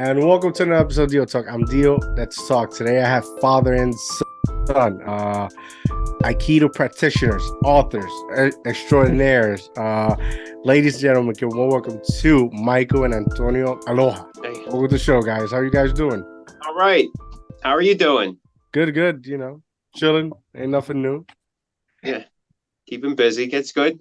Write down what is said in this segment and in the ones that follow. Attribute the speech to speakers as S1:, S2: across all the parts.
S1: And welcome to another episode of DIOTALK. I'm Dio. Let's talk. Today I have Father and Son, Aikido practitioners, authors, extraordinaires. Ladies and gentlemen, welcome to Michael and Antonio Aloha.
S2: Hey.
S1: Welcome to the show, guys. How are you guys doing?
S2: All right. How are you doing?
S1: Good. You know, chilling. Ain't nothing new.
S2: Yeah. Keeping busy. It's good.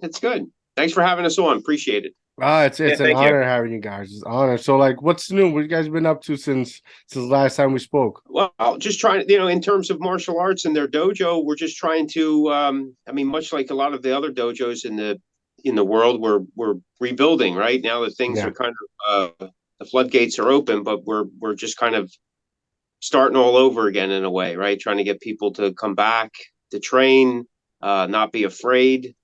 S2: Thanks for having us on. Appreciate it.
S1: It's an honor having you guys. It's an honor. So, like, what's new? What you guys been up to since last time we spoke?
S2: Well, just trying, in terms of martial arts and their dojo, we're just trying to, much like a lot of the other dojos in the world, we're rebuilding right now that things are kind of the floodgates are open, but we're just kind of starting all over again in a way, right? Trying to get people to come back to train, not be afraid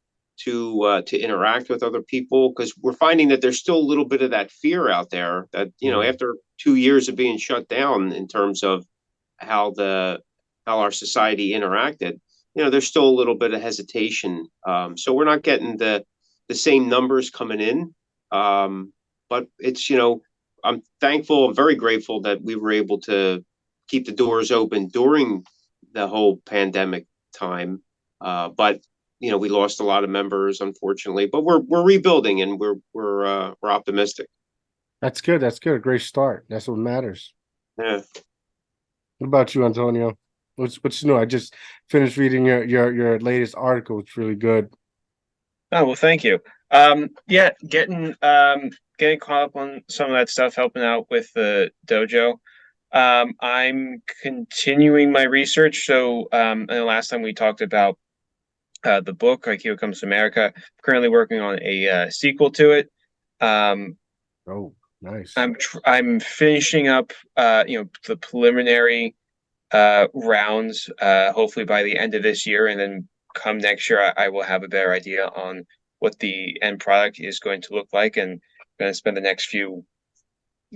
S2: to interact with other people, because we're finding that there's still a little bit of that fear out there that after 2 years of being shut down in terms of how our society interacted, there's still a little bit of hesitation. So we're not getting the same numbers coming in, but it's I'm very grateful that we were able to keep the doors open during the whole pandemic time, but we lost a lot of members, unfortunately, but we're rebuilding and we're optimistic.
S1: That's good. Great start. That's what matters.
S2: Yeah.
S1: What about you, Antonio? What's new? I just finished reading your latest article. It's really good.
S3: Oh, well, thank you. Getting caught up on some of that stuff, helping out with the dojo. I'm continuing my research. So, and the last time we talked about the book Aikido Comes to America. I'm currently working on a sequel to it.
S1: Oh, nice.
S3: I'm finishing up the preliminary rounds hopefully by the end of this year, and then come next year I will have a better idea on what the end product is going to look like, and I'm going to spend the next few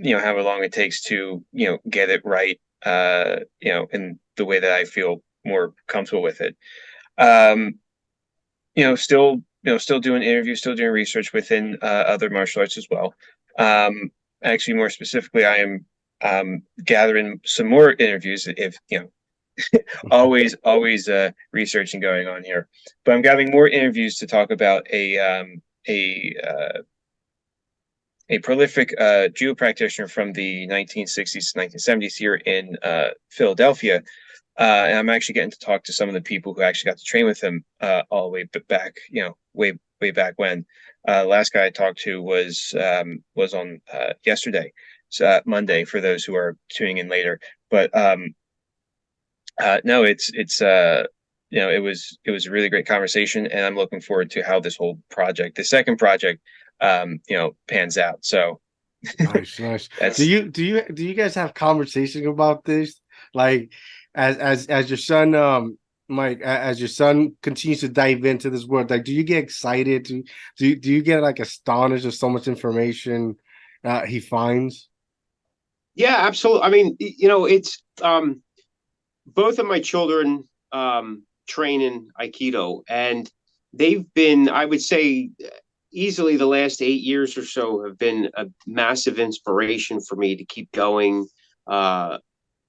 S3: however long it takes to get it right in the way that I feel more comfortable with it. Still doing interviews, still doing research within other martial arts as well. Actually, more specifically, I am gathering some more interviews. If always researching going on here, but I'm gathering more interviews to talk about a prolific Jew practitioner from the 1960s to 1970s here in Philadelphia. And I'm actually getting to talk to some of the people who actually got to train with him all the way back, way back when. Last guy I talked to was on yesterday, so Monday, for those who are tuning in later. But no, it was a really great conversation, and I'm looking forward to how this whole project, the second project, pans out. So
S1: nice. Do you guys have conversations about this, like? As your son, Mike, as your son continues to dive into this world, like, do you get excited? Do you get like astonished at so much information he finds?
S2: Yeah, absolutely. I mean, it's both of my children train in Aikido, and they've been, I would say, easily the last 8 years or so have been a massive inspiration for me to keep going.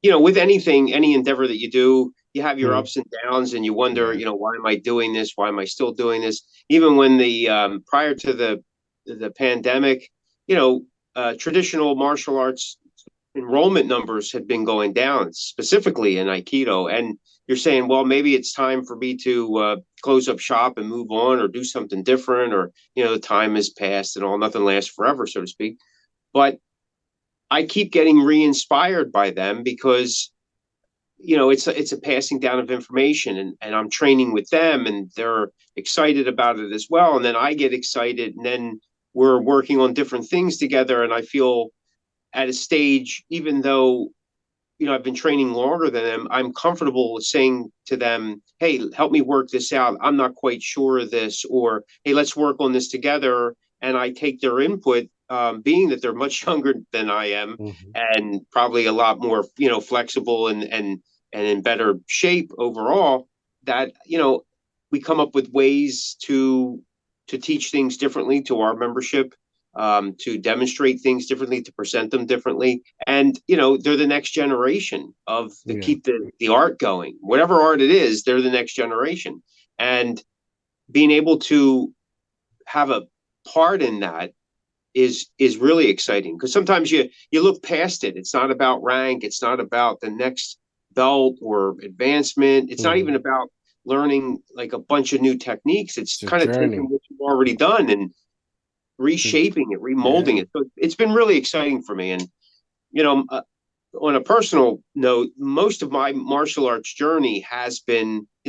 S2: With any endeavor that you do, you have your ups and downs, and you wonder, why am I doing this? Why am I still doing this? Even when the prior to the pandemic, traditional martial arts enrollment numbers had been going down, specifically in Aikido. And you're saying, well, maybe it's time for me to close up shop and move on, or do something different, or the time has passed and all. Nothing lasts forever, so to speak. But I keep getting re-inspired by them, because it's a passing down of information, and I'm training with them, and they're excited about it as well. And then I get excited, and then we're working on different things together. And I feel at a stage, even though I've been training longer than them, I'm comfortable with saying to them, hey, help me work this out. I'm not quite sure of this, or hey, let's work on this together. And I take their input, being that they're much younger than I am, and probably a lot more, flexible and in better shape overall, that, we come up with ways to teach things differently to our membership. to demonstrate things differently, to present them differently. And, they're the next generation keep the art going. Whatever art it is, they're the next generation. And being able to have a part in that is really exciting, because sometimes you look past it. It's not about rank. It's not about the next belt or advancement. It's not even about learning like a bunch of new techniques. It's kind of taking what you've already done and reshaping it, remolding it. So it's been really exciting for me. And, on a personal note, most of my martial arts journey it's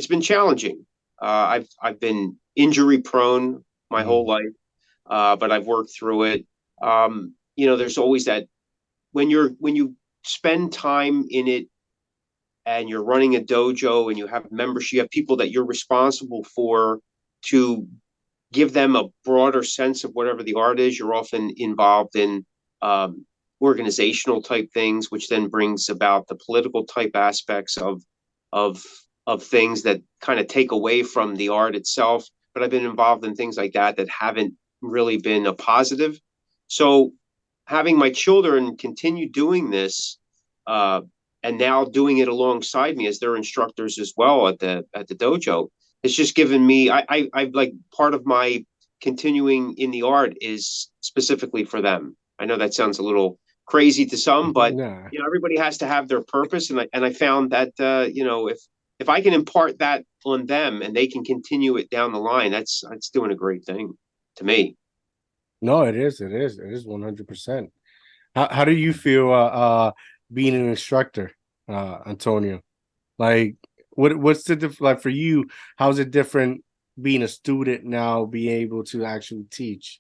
S2: been challenging. I've been injury prone my whole life, but I've worked through it. There's always that when you spend time in it and you're running a dojo and you have members, you have people that you're responsible for to give them a broader sense of whatever the art is. You're often involved in organizational type things, which then brings about the political type aspects of things that kind of take away from the art itself. But I've been involved in things like that haven't really been a positive. So having my children continue doing this, and now doing it alongside me as their instructors as well at the dojo, it's just given me, I like, part of my continuing in the art is specifically for them. I know that sounds a little crazy to some, but everybody has to have their purpose. And I found that, if I can impart that on them and they can continue it down the line, that's doing a great thing to me.
S1: No, it is 100%. How do you feel being an instructor, Antonio? Like, what's the like for you? How's it different being a student now, being able to actually teach?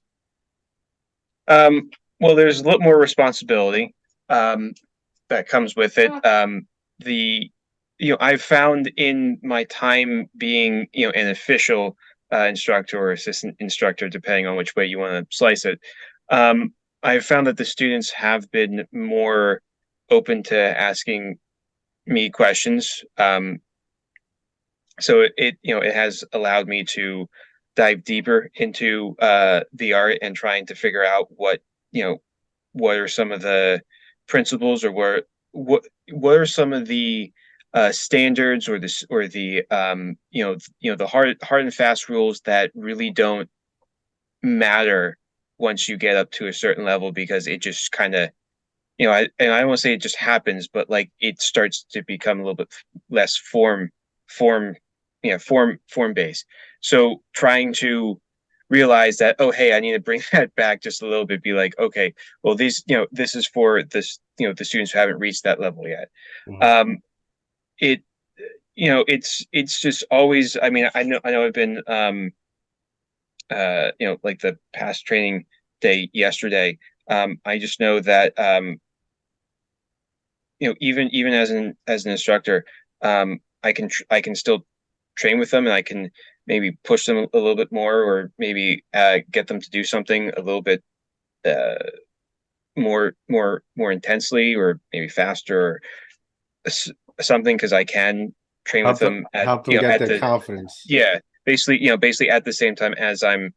S3: Well, there's a lot more responsibility that comes with it. I've found in my time being, an official instructor or assistant instructor, depending on which way you want to slice it, I've found that the students have been more open to asking me questions. So it has allowed me to dive deeper into the art and trying to figure out what are some of the principles, or what are some of the standards, or the the hard and fast rules that really don't matter once you get up to a certain level, because it just kind of, I don't want to say it just happens, but like it starts to become a little bit less form based. So trying to realize that, oh, hey, I need to bring that back just a little bit, be like, okay, well, this is for this, the students who haven't reached that level yet. It's just always, I mean, I know I've been like the past training day yesterday, I just know that even as an instructor, I can still train with them, and I can maybe push them a little bit more, or maybe get them to do something a little bit more intensely, or maybe faster, or something, because I can train with them
S1: help them get their confidence.
S3: Yeah, basically at the same time as I'm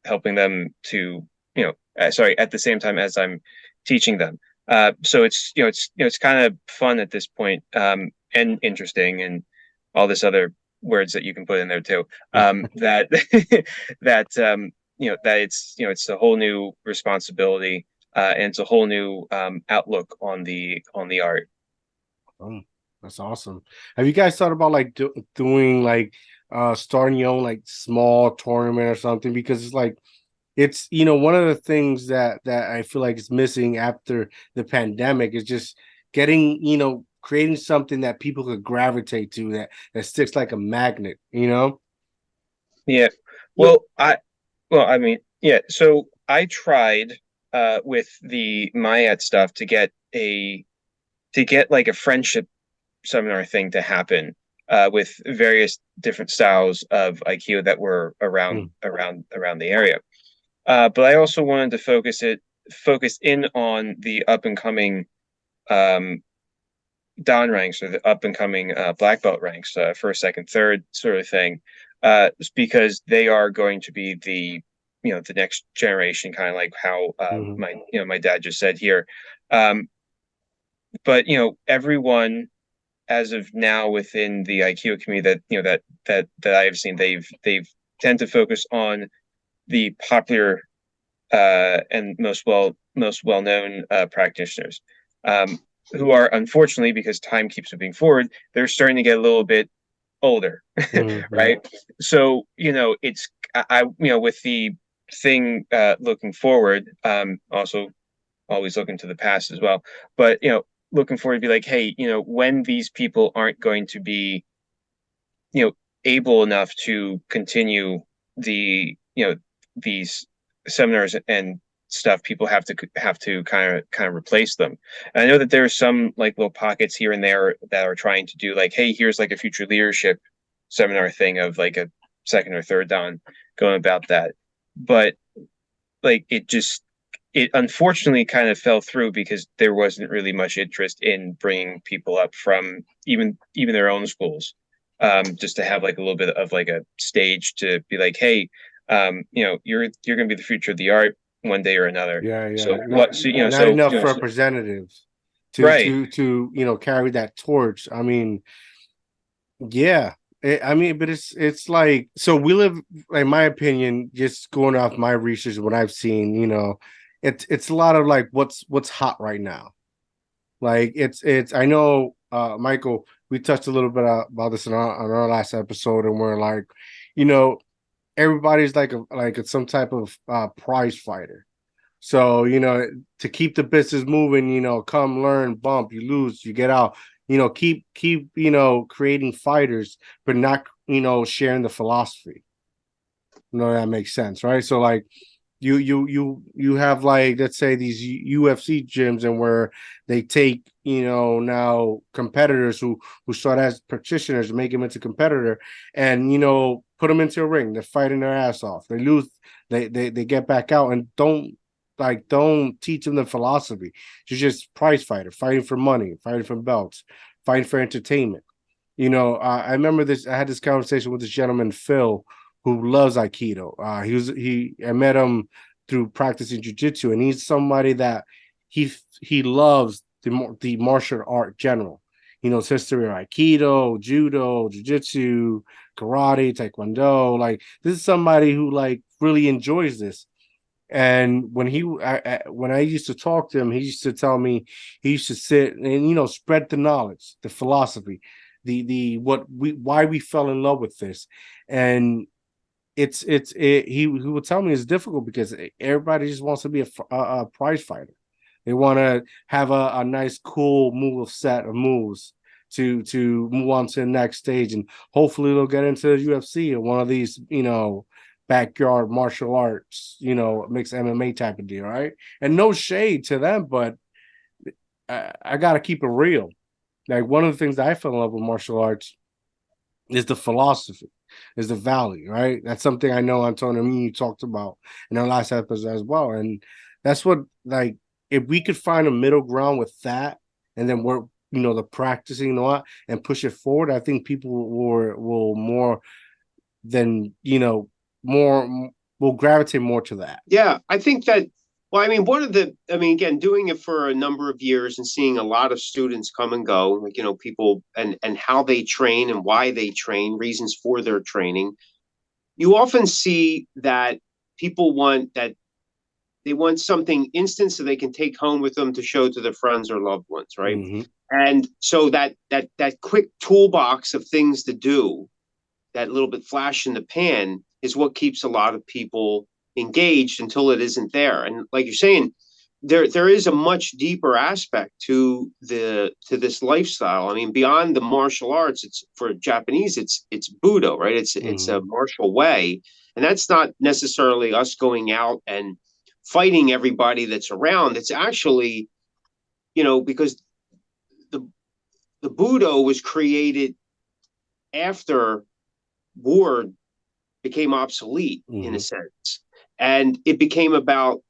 S3: helping them to, at the same time as I'm teaching them. So it's kind of fun at this point, and interesting, and all this other words that you can put in there too. That it's a whole new responsibility, and it's a whole new outlook on the art.
S1: Oh, that's awesome. Have you guys thought about like doing like starting your own like small tournament or something? Because it's like, it's one of the things that I feel like is missing after the pandemic is just getting creating something that people could gravitate to, that sticks like a magnet.
S3: Yeah. Well, I mean, yeah. So I tried with the Mayat stuff to get like a friendship seminar thing to happen with various different styles of Aikido that were around the area. But I also wanted to focus in on the up and coming Dan ranks, or the up and coming black belt ranks, first, second, third sort of thing, because they are going to be the next generation, kind of like how
S1: Mhm.
S3: my dad just said here. But everyone as of now within the Aikido community that I've seen, they've tend to focus on the popular and most well known practitioners, who are, unfortunately, because time keeps moving forward, they're starting to get a little bit older,
S1: Mhm.
S3: right? So it's with the thing looking forward, also always looking to the past as well, but looking forward to be like, hey, when these people aren't going to be able enough to continue these seminars and stuff, people have to kind of replace them. And I know that there are some like little pockets here and there that are trying to do like, hey, here's like a future leadership seminar thing of like a second or third dan going about that, but like it unfortunately kind of fell through because there wasn't really much interest in bringing people up from even their own schools, just to have like a little bit of like a stage to be like, hey, you're going to be the future of the art one day or another.
S1: Yeah,
S3: So
S1: not not enough
S3: so,
S1: representatives
S3: right.
S1: to carry that torch. I mean, yeah. I mean, but it's like, so we live, in my opinion, just going off my research, what I've seen, it's a lot of like what's hot right now. Like it's I know, Michael, we touched a little bit about this on our last episode, and we're like, you know, everybody's like some type of prize fighter. So, to keep the business moving, come learn, bump, you lose, you get out, keep, creating fighters, but not, sharing the philosophy. That makes sense, right? So like you have like, let's say, these UFC gyms, and where they take, now competitors who start as practitioners, make them into competitor, and put them into a ring. They're fighting their ass off. They lose, they get back out, and don't teach them the philosophy. You're just prize fighter, fighting for money, fighting for belts, fighting for entertainment. I remember this. I had this conversation with this gentleman, Phil, who loves Aikido. I met him through practicing jujitsu, and he's somebody that he loves the martial art general. He knows history of Aikido, Judo, Jiu-Jitsu, karate, Taekwondo. Like, this is somebody who like really enjoys this. And when I used to talk to him, he used to tell me he used to sit and spread the knowledge, the philosophy, the why we fell in love with this. And he would tell me it's difficult because everybody just wants to be a prize fighter. They want to have a nice, cool set of moves to move on to the next stage, and hopefully they'll get into the UFC or one of these, backyard martial arts, mixed MMA type of deal, right? And no shade to them, but I got to keep it real. Like, one of the things that I fell in love with martial arts is the philosophy, is the value, right? That's something I know Antonio and you talked about in our last episode as well. And that's what, like, if we could find a middle ground with that, and then work, the practicing a lot and push it forward, I think people will more than, more will gravitate more to that.
S2: Yeah, I think that, well, I mean, again, doing it for a number of years and seeing a lot of students come and go, like, people and how they train and why they train, reasons for their training. You often see that people they want something instant so they can take home with them to show to their friends or loved ones, right?
S1: Mm-hmm.
S2: And so that quick toolbox of things to do, that little bit flash in the pan, is what keeps a lot of people engaged until it isn't there. And like you're saying, there is a much deeper aspect to this lifestyle. I mean, beyond the martial arts, it's, for Japanese, it's Budo, right? It's a martial way, and that's not necessarily us going out and fighting everybody that's around. It's actually, because the Budo was created after war became obsolete, in a sense, and it became about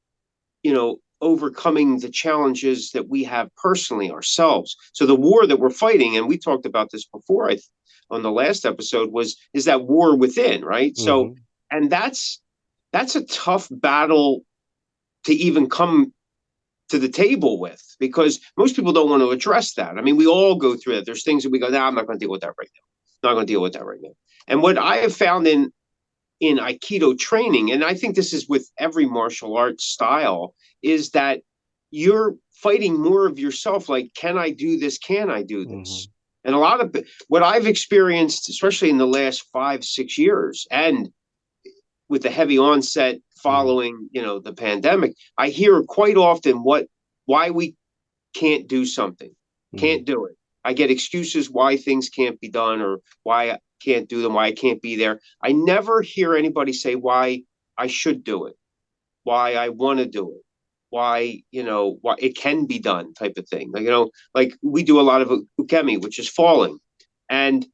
S2: overcoming the challenges that we have personally ourselves. So the war that we're fighting, and we talked about this before, on the last episode, is that war within, right? So, and that's that's a tough battle to even come to the table with, because most people don't want to address that. I mean, we all go through it. There's things that we go, I'm not going to deal with that right now. Not going to deal with that right now. And what I have found in Aikido training, and I think this is with every martial arts style, is that you're fighting more of yourself. Like, can I do this? Can I do this? And a lot of what I've experienced, especially in the last 5-6 years, and with the heavy onset following, the pandemic, I hear quite often why we can't do something, can't do it. I get excuses why things can't be done, or why I can't do them, why I can't be there. I never hear anybody say why I should do it, why I want to do it, why it can be done, type of thing. Like we do a lot of ukemi, which is falling, and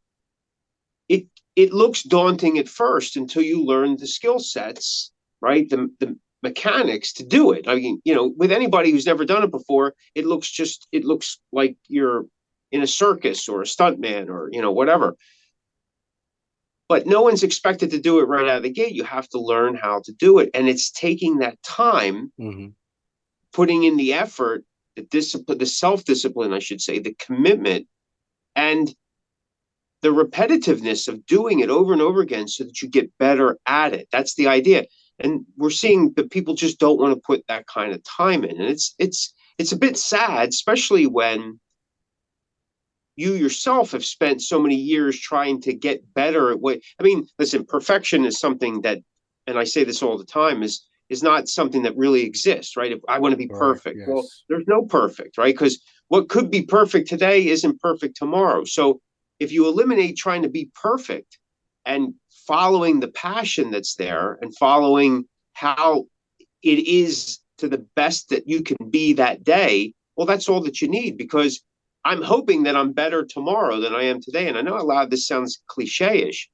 S2: it looks daunting at first until you learn the skill sets, right? The mechanics to do it. I mean, with anybody who's never done it before, it looks like you're in a circus or a stuntman or whatever. But no one's expected to do it right out of the gate. You have to learn how to do it, and it's taking that time, putting in the effort, the discipline, the self-discipline, I should say, the commitment, and the repetitiveness of doing it over and over again so that you get better at it. That's the idea. And we're seeing that people just don't want to put that kind of time in. And it's a bit sad, especially when you yourself have spent so many years trying to get better at what, I mean, listen, perfection is something that, and I say this all the time, is not something that really exists, right? If I want to be perfect, yes. Well, there's no perfect, right? Because what could be perfect today isn't perfect tomorrow. So if you eliminate trying to be perfect and following the passion that's there and following how it is to the best that you can be that day, well, that's all that you need, because I'm hoping that I'm better tomorrow than I am today. And I know a lot of this sounds cliche-ish,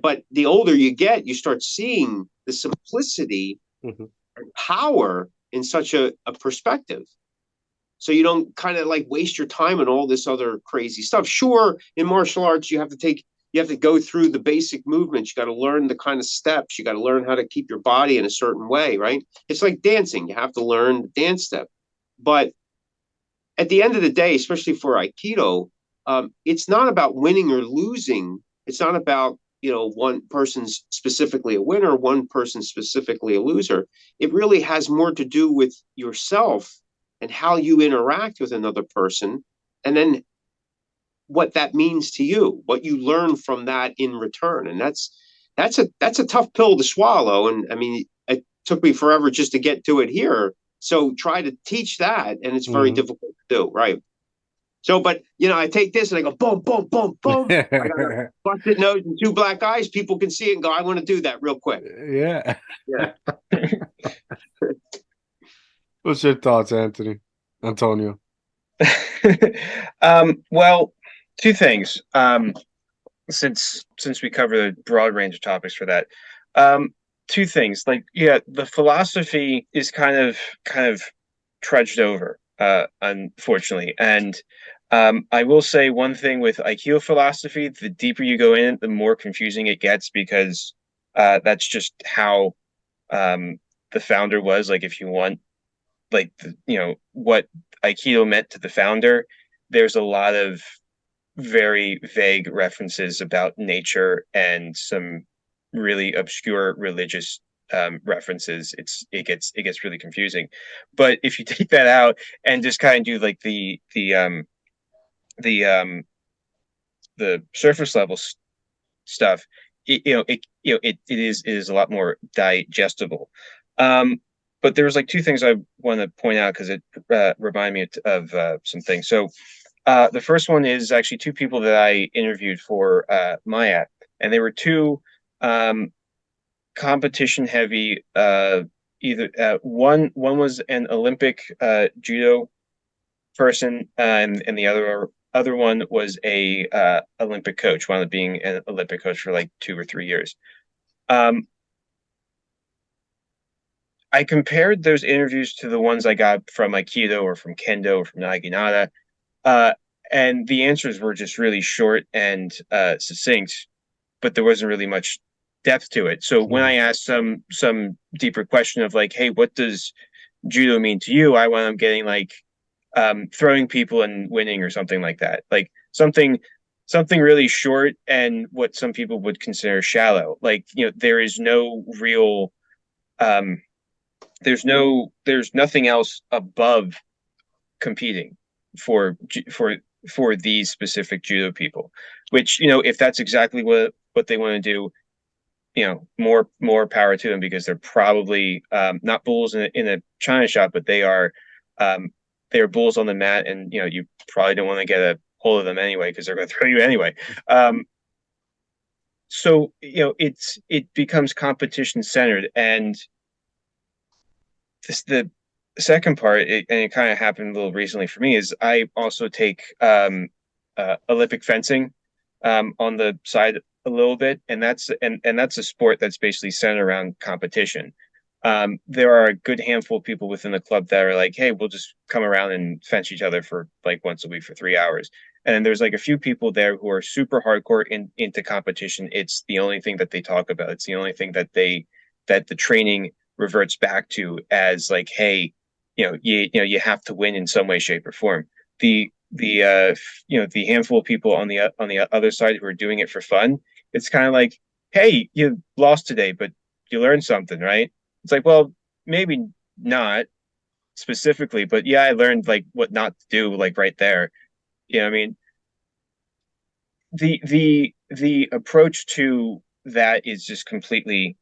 S2: but the older you get, you start seeing the simplicity and power in such a perspective. So you don't kind of like waste your time on all this other crazy stuff. Sure, in martial arts, you have to go through the basic movements. You got to learn the kind of steps. You got to learn how to keep your body in a certain way, right? It's like dancing. You have to learn the dance step. But at the end of the day, especially for Aikido, it's not about winning or losing. It's not about, one person's specifically a winner, one person specifically a loser. It really has more to do with yourself and how you interact with another person, and then what that means to you, what you learn from that in return. And that's a tough pill to swallow. And I mean, it took me forever just to get to it here. So try to teach that, and it's very difficult to do, right? So, but I take this and I go boom, boom, boom, boom. I got a busted nose and 2 black eyes. People can see it and go, I want to do that real quick.
S1: Yeah.
S2: Yeah.
S1: What's your thoughts, Antonio?
S3: Well, 2 things. Since we cover the broad range of topics for that, 2 things. Like, yeah, the philosophy is kind of trudged over, unfortunately. And I will say one thing with Aikido philosophy: the deeper you go in, the more confusing it gets, because that's just how the founder was. Like, if you want, like, what Aikido meant to the founder, there's a lot of very vague references about nature and some really obscure religious references. It gets really confusing. But if you take that out and just kind of do like the surface level stuff, it is a lot more digestible. But there was like 2 things I want to point out, because it reminded me of some things. So the first one is actually 2 people that I interviewed for Maya, and they were 2 competition heavy. Either one was an Olympic judo person, and the other one was a Olympic coach, wound up being an Olympic coach for like 2 or 3 years. I compared those interviews to the ones I got from Aikido or from Kendo or from Naginata, and the answers were just really short and succinct, but there wasn't really much depth to it. So when I ask some deeper question of like, hey, what does judo mean to you? I wind up getting like throwing people and winning or something like that. Like something really short and what some people would consider shallow. Like, there is no real there's nothing else above competing for these specific judo people, which, if that's exactly what they want to do, more power to them, because they're probably not bulls in a china shop, but they're bulls on the mat, and you probably don't want to get a hold of them anyway, because they're going to throw you anyway. So it becomes competition centered, and the second part, and it kind of happened a little recently for me, is I also take Olympic fencing on the side a little bit, and that's a sport that's basically centered around competition. There are a good handful of people within the club that are like, hey, we'll just come around and fence each other for like once a week for 3 hours. And then there's like a few people there who are super hardcore into competition. It's the only thing that they talk about. It's the only thing that the training reverts back to as like, hey, you have to win in some way, shape, or form. The handful of people on the other side who are doing it for fun, it's kind of like, hey, you lost today, but you learned something, right? It's like, well, maybe not specifically, but yeah, I learned like what not to do, like right there. I mean, the approach to that is just completely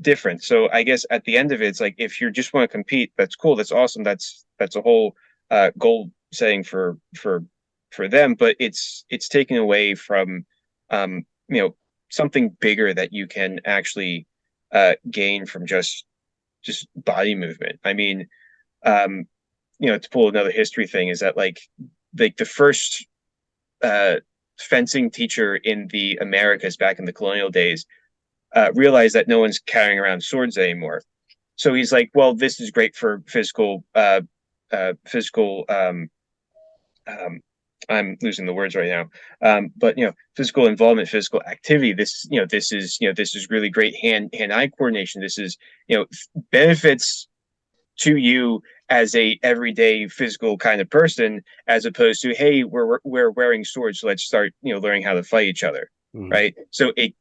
S3: different. So I guess at the end of it, it's like, if you just want to compete, that's cool, that's awesome, that's a whole goal setting for them, but it's taken away from something bigger that you can actually gain from just body movement. I mean, to pull another history thing, is that like the first fencing teacher in the Americas back in the colonial days realized that no one's carrying around swords anymore. So he's like, well, this is great for physical I'm losing the words right now. But physical involvement, physical activity. This is really great hand-eye coordination. This is benefits to you as a everyday physical kind of person, as opposed to, hey, we're wearing swords, so let's start learning how to fight each other, right? So it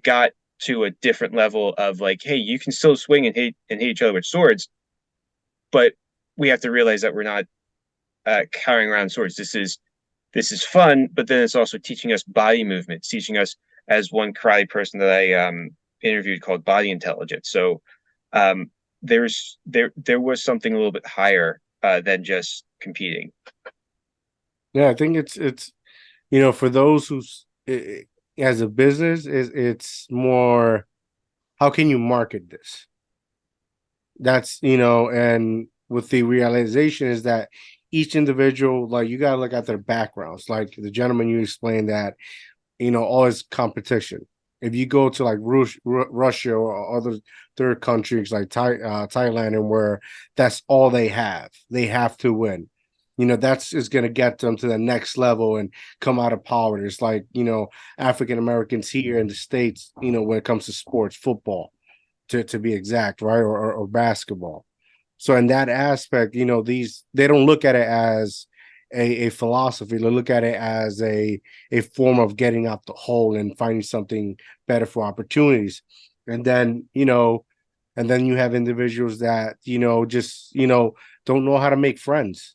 S3: got to a different level of like, hey, you can still swing and hit each other with swords, but we have to realize that we're not carrying around swords. This is fun, but then it's also teaching us body movements, teaching us, as one karate person that I interviewed called body intelligence. So there was something a little bit higher than just competing.
S1: Yeah, I think it's for those who's as a business, it's more, how can you market this? That's and with the realization is that each individual, like, you gotta look at their backgrounds. Like the gentleman, you explained that always competition. If you go to like Russia or other third countries like Thailand, and where that's all they have to win. That's is going to get them to the next level and come out of poverty. It's like, African Americans here in the States, when it comes to sports, football, to be exact, right? Or basketball. So in that aspect, they don't look at it as a philosophy. They look at it as a form of getting out the hole and finding something better for opportunities. And then, you have individuals that, just, don't know how to make friends,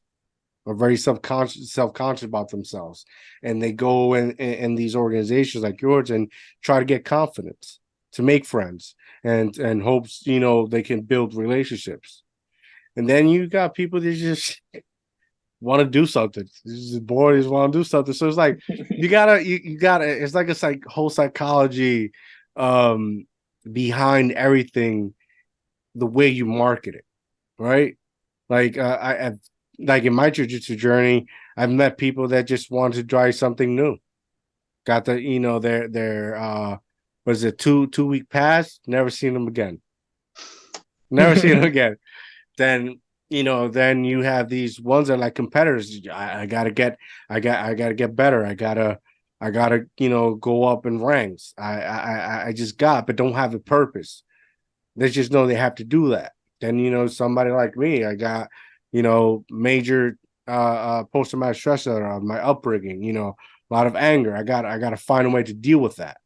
S1: are very self-conscious about themselves. And they go in these organizations like yours and try to get confidence, to make friends, and hopes, they can build relationships. And then you got people that just want to do something. These boys want to do something. So it's like, you gotta, it's like a whole psychology behind everything, the way you market it, right? Like I've, like in my jiu-jitsu journey, I've met people that just want to try something new. Got the, their was it 2-week pass? Never seen them again. Never seen them again. Then then you have these ones that are like competitors. I gotta get better. I I gotta, go up in ranks. I just but don't have a purpose. They just know they have to do that. Then, somebody like me, I got, major post-traumatic stress on my upbringing, a lot of anger. I gotta find a way to deal with that,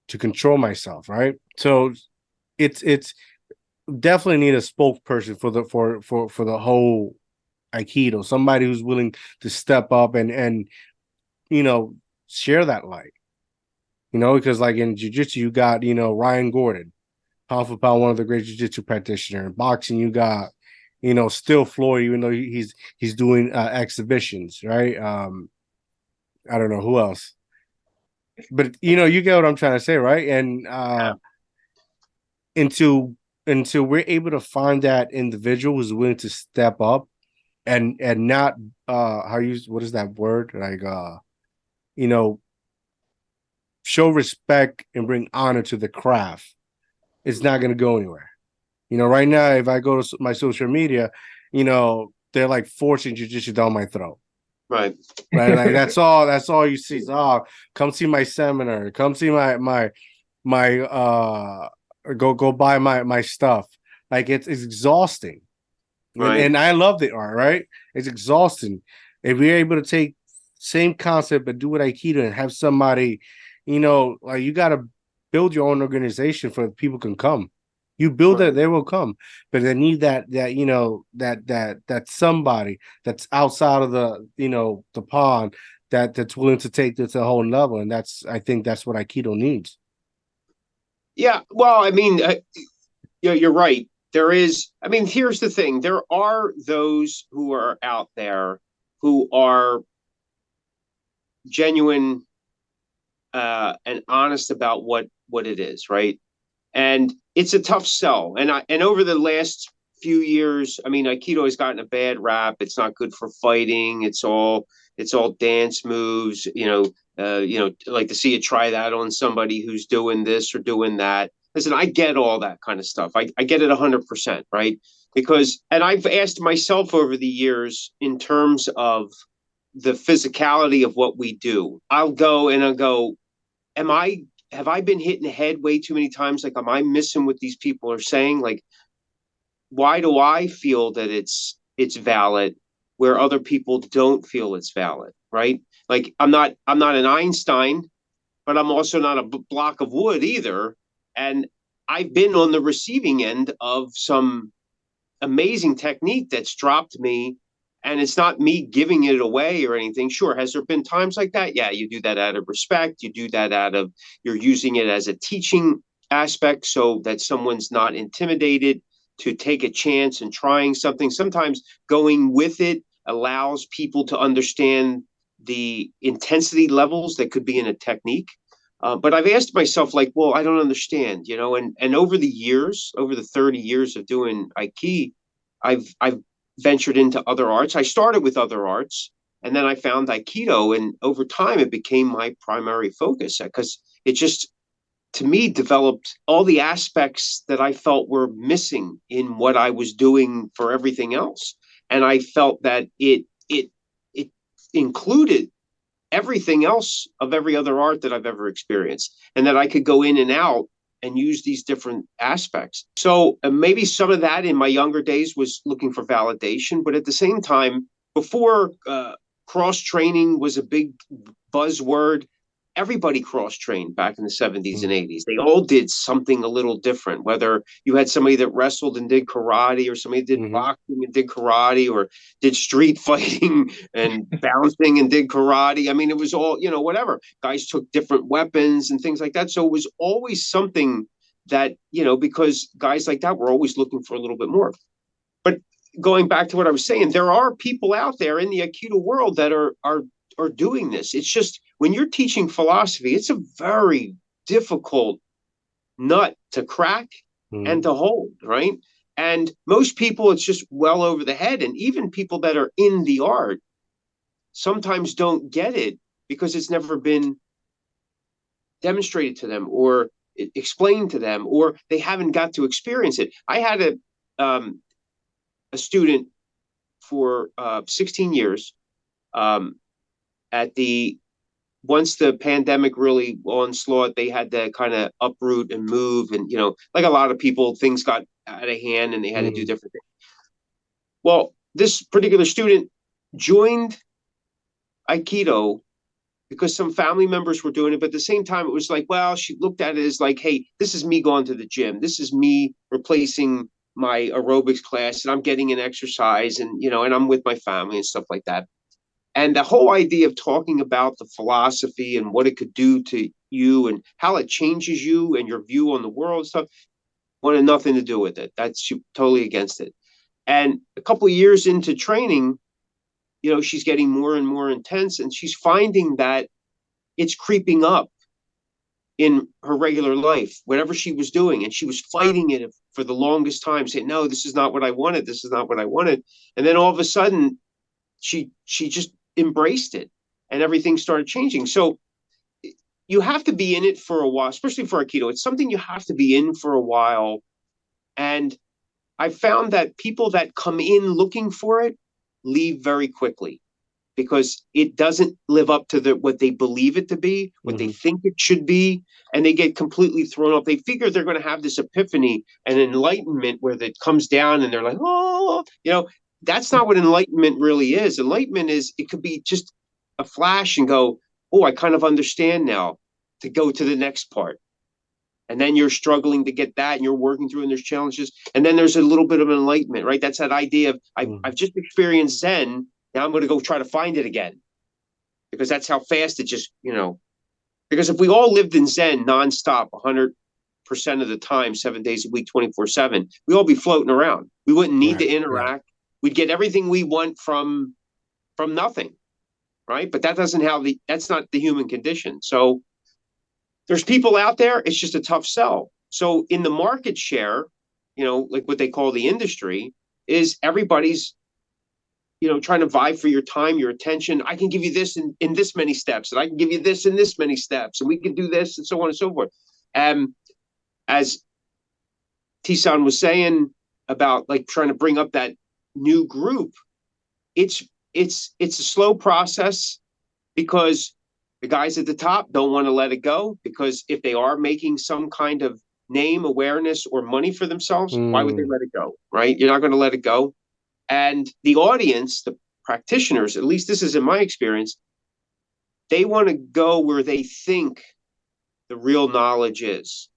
S1: to control myself, right? So it's definitely need a spokesperson for the whole Aikido, somebody who's willing to step up and share that light. Because like in jiu-jitsu, you got, Ryan Gordon, pound for pound, one of the great jiu-jitsu practitioners. In boxing, you got, still Floyd, even though he's doing exhibitions, right? I don't know who else, but you get what I'm trying to say, right? And until we're able to find that individual who's willing to step up and not what is that word, like show respect and bring honor to the craft, it's not going to go anywhere. Right now, if I go to my social media, they're like forcing jiu-jitsu down my throat.
S2: Right.
S1: Like that's all you see. Come see my seminar. Come see my go buy my stuff. Like it's exhausting. Right. And I love the art, right? It's exhausting. If we're able to take same concept but do it Aikido and have somebody, like you got to build your own organization for people can come. You build it, they will come. But they need that somebody that's outside of the the pond that's willing to take this to a whole level. And I think that's what Aikido needs.
S2: Yeah, well, I mean, you're right. There is. I mean, here's the thing: there are those who are out there who are genuine and honest about what it is, right? And it's a tough sell. And over the last few years, I mean, Aikido has gotten a bad rap. It's not good for fighting. It's all dance moves. Like to see you try that on somebody who's doing this or doing that. Listen, I get all that kind of stuff. I get it 100%, right? And I've asked myself over the years in terms of the physicality of what we do. I'll go, have I been hit in the head way too many times? Like, am I missing what these people are saying? Like, why do I feel that it's valid where other people don't feel it's valid, right? Like, I'm not an Einstein, but I'm also not a block of wood either. And I've been on the receiving end of some amazing technique that's dropped me. And it's not me giving it away or anything. Sure, has there been times like that? Yeah, you do that out of respect. You do that you're using it as a teaching aspect so that someone's not intimidated to take a chance and trying something. Sometimes going with it allows people to understand the intensity levels that could be in a technique. But I've asked myself, like, well, I don't understand, and over the 30 years of doing Aikido, I've ventured into other arts. I started with other arts, and then I found Aikido, and over time it became my primary focus because it just, to me, developed all the aspects that I felt were missing in what I was doing for everything else. And I felt that it included everything else of every other art that I've ever experienced, and that I could go in and out and use these different aspects. So maybe some of that in my younger days was looking for validation, but at the same time, before cross-training was a big buzzword, everybody cross-trained back in the 70s and 80s. They all did something a little different, whether you had somebody that wrestled and did karate, or somebody that did boxing and did karate, or did street fighting and bouncing and did karate. I mean, it was all, whatever. Guys took different weapons and things like that. So it was always something that, because guys like that were always looking for a little bit more. But going back to what I was saying, there are people out there in the Aikido world that are doing this. It's just, when you're teaching philosophy, it's a very difficult nut to crack and to hold, right? And most people, it's just well over the head. And even people that are in the art sometimes don't get it because it's never been demonstrated to them or explained to them, or they haven't got to experience it. I had a student for 16 years at the once the pandemic really onslaught, they had to kind of uproot and move, and like a lot of people, things got out of hand and they had to do different things. Well, this particular student joined Aikido because some family members were doing it, but at the same time, it was like, well, she looked at it as like, hey, this is me going to the gym. This is me replacing my aerobics class, and I'm getting an exercise, and and I'm with my family and stuff like that. And the whole idea of talking about the philosophy and what it could do to you and how it changes you and your view on the world and stuff wanted nothing to do with it. That's totally against it. And a couple of years into training, she's getting more and more intense, and she's finding that it's creeping up in her regular life, whatever she was doing. And she was fighting it for the longest time, saying, no, this is not what I wanted. This is not what I wanted. And then all of a sudden, she just embraced it, and everything started changing. So you have to be in it for a while, especially for Aikido. It's something you have to be in for a while. And I found that people that come in looking for it leave very quickly, because it doesn't live up to what they believe it to be, what they think it should be, and they get completely thrown off. They figure they're going to have this epiphany and enlightenment where it comes down and they're like, oh, that's not what enlightenment really is. Enlightenment is, it could be just a flash and go, oh, I kind of understand now, to go to the next part. And then you're struggling to get that, and you're working through, and there's challenges. And then there's a little bit of enlightenment, right? That's that idea of, I've just experienced Zen. Now I'm going to go try to find it again, because that's how fast it just, because if we all lived in Zen nonstop, 100% of the time, 7 days a week, 24/7, we all be floating around. We wouldn't need to interact. Yeah. We'd get everything we want from nothing, right? But that's not the human condition. So there's people out there, it's just a tough sell. So in the market share, like what they call the industry, is everybody's trying to vie for your time, your attention. I can give you this in this many steps, and I can give you this in this many steps, and we can do this, and so on and so forth. As T-san was saying about like trying to bring up that new group, it's a slow process, because the guys at the top don't want to let it go, because if they are making some kind of name, awareness, or money for themselves, why would they let it go, right? You're not going to let it go. And the audience, the practitioners, at least this is in my experience, they want to go where they think the real knowledge is.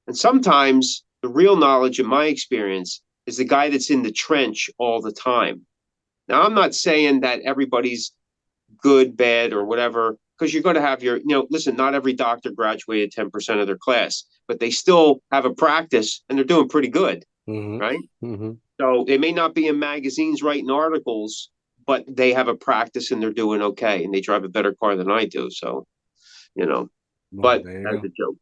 S2: And sometimes the real knowledge, in my experience, is the guy that's in the trench all the time. Now, I'm not saying that everybody's good, bad, or whatever, because you're going to have your, listen, not every doctor graduated 10% of their class, but they still have a practice and they're doing pretty good, right? So they may not be in magazines writing articles, but they have a practice and they're doing okay, and they drive a better car than I do. So, but that's a joke.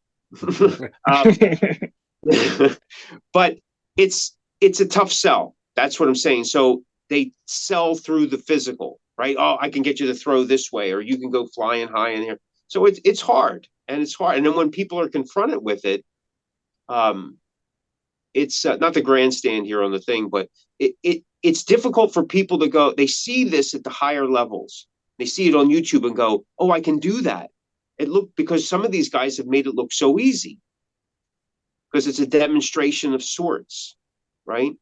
S2: But it's a tough sell. That's what I'm saying. So they sell through the physical, right? Oh, I can get you to throw this way, or you can go flying high in here. So it's hard, and it's hard. And then when people are confronted with it, it's not the grandstand here on the thing, but it's difficult for people to go. They see this at the higher levels. They see it on YouTube and go, "Oh, I can do that." Because some of these guys have made it look so easy, because it's a demonstration of sorts, right?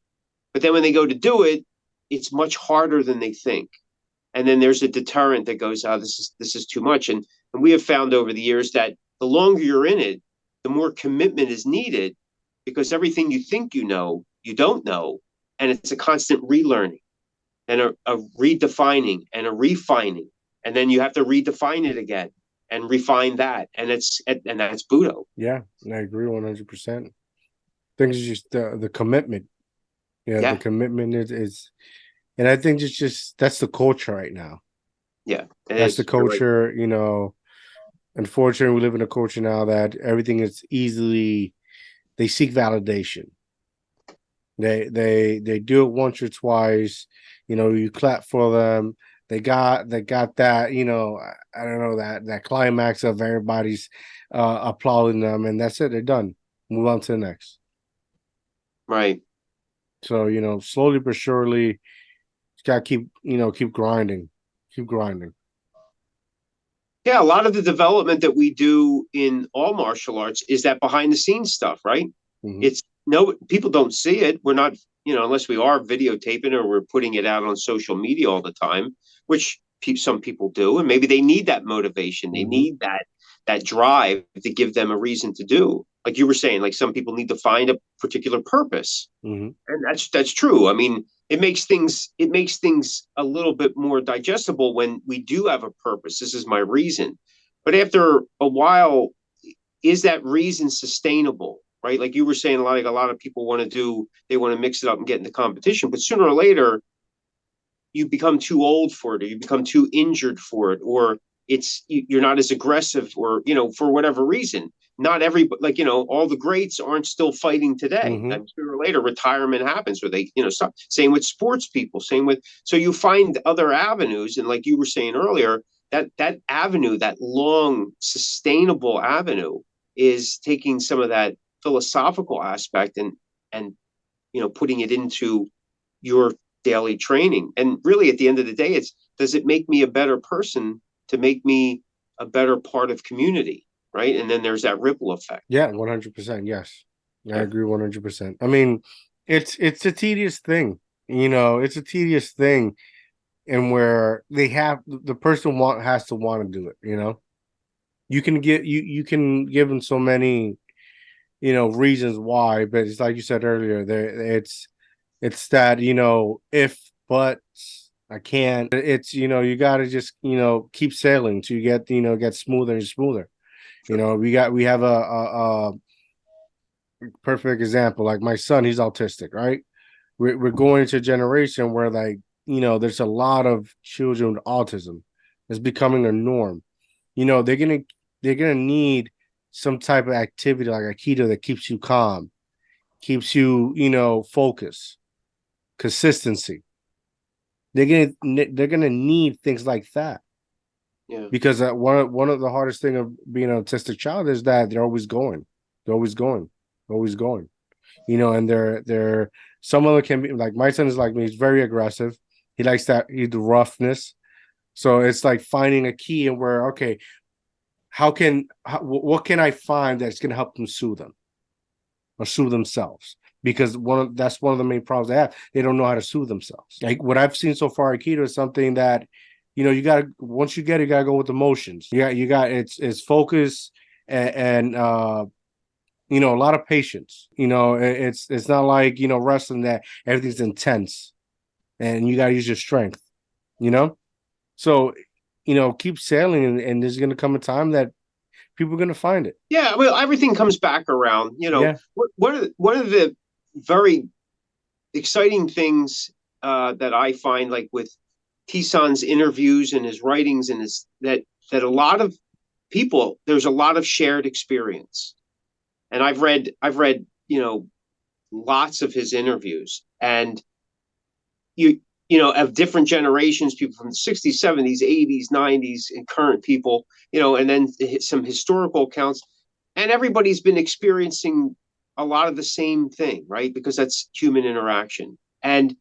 S2: But then when they go to do it, it's much harder than they think. And then there's a deterrent that goes, "Oh, this is too much." And we have found over the years that the longer you're in it, the more commitment is needed, because everything you think you know, you don't know. And it's a constant relearning and a redefining and a refining. And then you have to redefine it again and refine that. And that's Budo.
S1: Yeah, I agree 100%. Things are just the commitment. Yeah, the commitment is, and I think it's just, that's the culture right now.
S2: Yeah.
S1: That's the culture, right. Unfortunately, we live in a culture now that everything is easily, they seek validation. They do it once or twice, you clap for them. They got that, I don't know, that climax of everybody's applauding them, and that's it, they're done. Move on to the next.
S2: Right.
S1: So, slowly but surely, just gotta keep grinding. Keep grinding.
S2: Yeah, a lot of the development that we do in all martial arts is that behind the scenes stuff, right?
S1: Mhm.
S2: It's no people don't see it. We're not, unless we are videotaping or we're putting it out on social media all the time, which some people do, and maybe they need that motivation. They
S1: Mhm.
S2: need that drive to give them a reason to do. Like you were saying, like some people need to find a particular purpose.
S1: Mhm.
S2: And that's true. I mean, it makes things a little bit more digestible when we do have a purpose. This is my reason. But after a while, is that reason sustainable? Right? Like you were saying, a lot of people they want to mix it up and get into competition, but sooner or later you become too old for it, or you become too injured for it, or you're not as aggressive, or for whatever reason. Not everybody, like, all the greats aren't still fighting today.
S1: Mhm.
S2: And sooner or later retirement happens, or they stop. Same with sports people, so you find other avenues. And like you were saying earlier, that avenue, that long sustainable avenue, is taking some of that philosophical aspect and putting it into your daily training. And really, at the end of the day, it's, does it make me a better person to make me a better part of community, right? And then there's that ripple effect.
S1: Yeah, 100%. Yes, I
S2: Yeah.
S1: agree 100%. I mean, it's a tedious thing. It's a tedious thing, and where the person has to want to do it. You can give them so many reasons why, but it's like you said earlier, it's that if but I can't. It's you got to just keep sailing to get smoother and smoother.
S2: Sure.
S1: We have a perfect example. Like my son, he's autistic, right? We're going into a generation where, like, there's a lot of children with autism. It's becoming a norm. They're gonna need some type of activity like Aikido that keeps you calm, keeps you focused, consistency. They're gonna need things like that,
S2: Yeah.
S1: because one of the hardest thing of being an autistic child is that they're always going, they're always going, always going. And they're some of them can be like, my son is like me. He's very aggressive. He likes the roughness. So it's like finding a key and where, okay, what can I find that's going to help them soothe them or soothe themselves? Because that's one of the main problems they have. They don't know how to soothe themselves. Like what I've seen so far, Aikido is something that, you got to, once you get it, you got to go with emotions. It's focus and a lot of patience. It's not like wrestling that everything's intense and you got to use your strength. So keep sailing, and there's gonna come a time that people are gonna find it.
S2: Yeah. Well, everything comes back around.
S1: Yeah.
S2: One of the very exciting things that I find, like with Tisan's interviews and his writings, and his that a lot of people, there's a lot of shared experience. And I've read lots of his interviews, and of different generations, people from the 60s, 70s, 80s, 90s, and current people, and then some historical accounts. And everybody's been experiencing a lot of the same thing, right? Because that's human interaction. And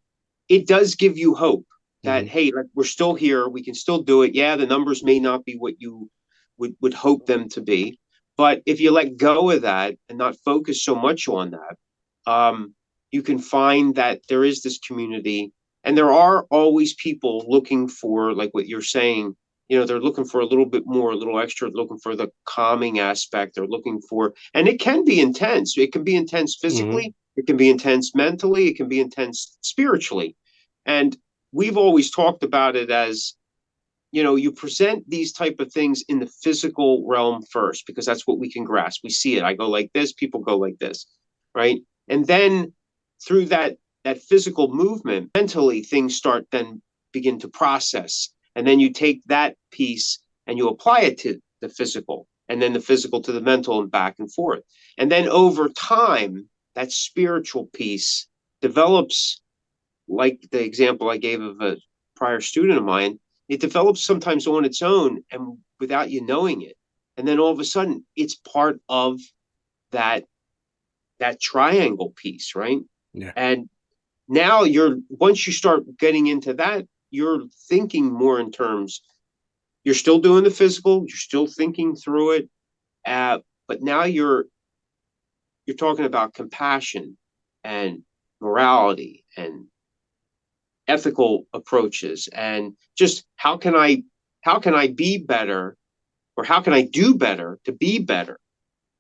S2: it does give you hope that, hey, like, we're still here, we can still do it. Yeah, the numbers may not be what you would hope them to be, but if you let go of that and not focus so much on that, you can find that there is this community, and there are always people looking for, like what you're saying, they're looking for a little bit more, a little extra, looking for the calming aspect. They're looking for, and it can be intense. It can be intense
S1: Mm-hmm.
S2: physically, it can be intense mentally, it can be intense spiritually. And we've always talked about it as, you present these type of things in the physical realm first, because that's what we can grasp. We see it. I go like this, people go like this, right? And then through that physical movement, mentally things start then begin to process. And then you take that piece and you apply it to the physical, and then the physical to the mental, and back and forth. And then over time, that spiritual piece develops, like the example I gave of a prior student of mine. It develops sometimes on its own and without you knowing it. And then all of a sudden it's part of that triangle piece, right?
S1: Yeah.
S2: And now once you start getting into that, you're thinking more in terms, you're still doing the physical, you're still thinking through it, but now you're talking about compassion and morality and ethical approaches, and just how can I be better, or how can I do better to be better?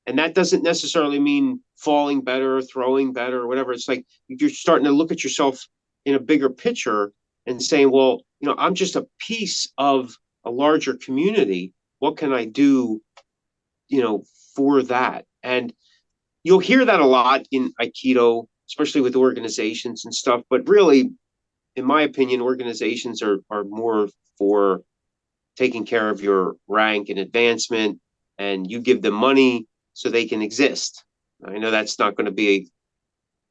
S2: And that doesn't necessarily mean falling better, throwing better, or whatever. It's like you're starting to look at yourself in a bigger picture and saying, well, I'm just a piece of a larger community. What can I do, for that? And you'll hear that a lot in Aikido, especially with organizations and stuff. But really, in my opinion, organizations are more for taking care of your rank and advancement, and you give them money so they can exist. I know that's not going to be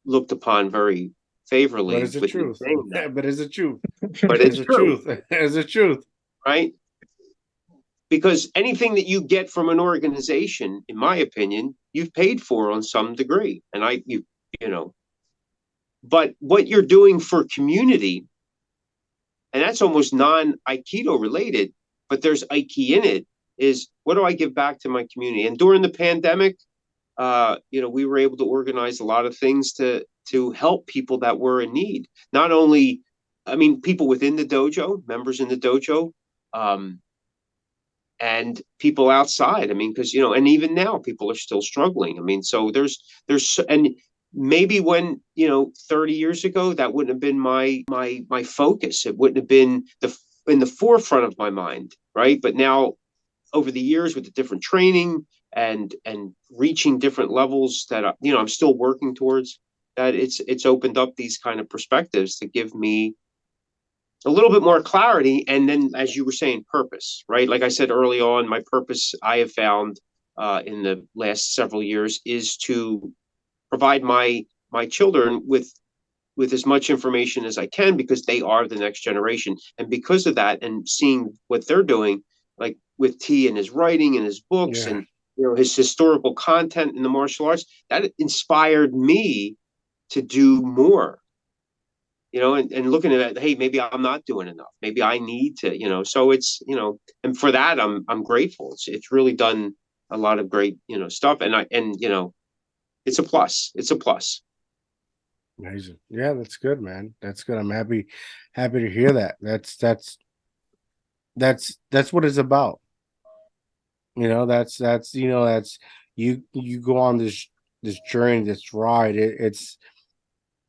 S2: looked upon very favorably.
S1: But it's the truth. But it's the truth.
S2: But it's the truth.
S1: It's the truth.
S2: Right? Because anything that you get from an organization, in my opinion, you've paid for on some degree. And but what you're doing for community, and that's almost non-Aikido related, but there's Aiki in it, is what do I give back to my community? And during the pandemic, we were able to organize a lot of things to help people that were in need. Not only, people within the dojo, members in the dojo, and people outside. Because, and even now people are still struggling. So there's, and maybe when, 30 years ago, that wouldn't have been my focus. It wouldn't have been in the forefront of my mind. Right. But now, over the years, with the different training and reaching different levels that, I'm still working towards, that it's opened up these kind of perspectives to give me a little bit more clarity. And then, as you were saying, purpose, right? Like I said early on, my purpose I have found in the last several years is to provide my children with as much information as I can, because they are the next generation. And because of that, and seeing what they're doing, like with T and his writing and his books, and his historical content in the martial arts, that inspired me to do more. And looking at that, hey, maybe I'm not doing enough. Maybe I need to, so it's, and for that, I'm grateful. It's really done a lot of great, stuff. And it's a plus. It's a plus.
S1: Amazing. Yeah, that's good, man. That's good. I'm happy to hear that. That's what it's about. That's you go on this journey, this ride.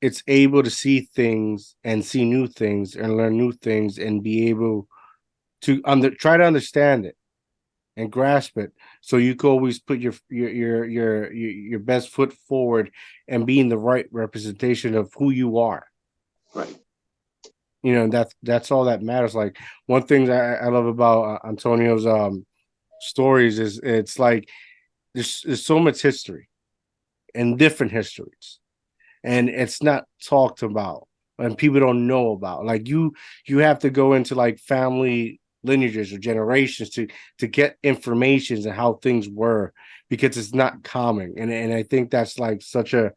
S1: It's able to see things and see new things and learn new things and be able to try to understand it and grasp it, so you can always put your best foot forward and be in the right representation of who you are.
S2: Right.
S1: That's all that matters. Like, one thing I love about Antonio's stories is it's like there's so much history and different histories, and it's not talked about, and people don't know about. Like, you have to go into like family lineages or generations to get information and how things were, because it's not common. And I think that's like such a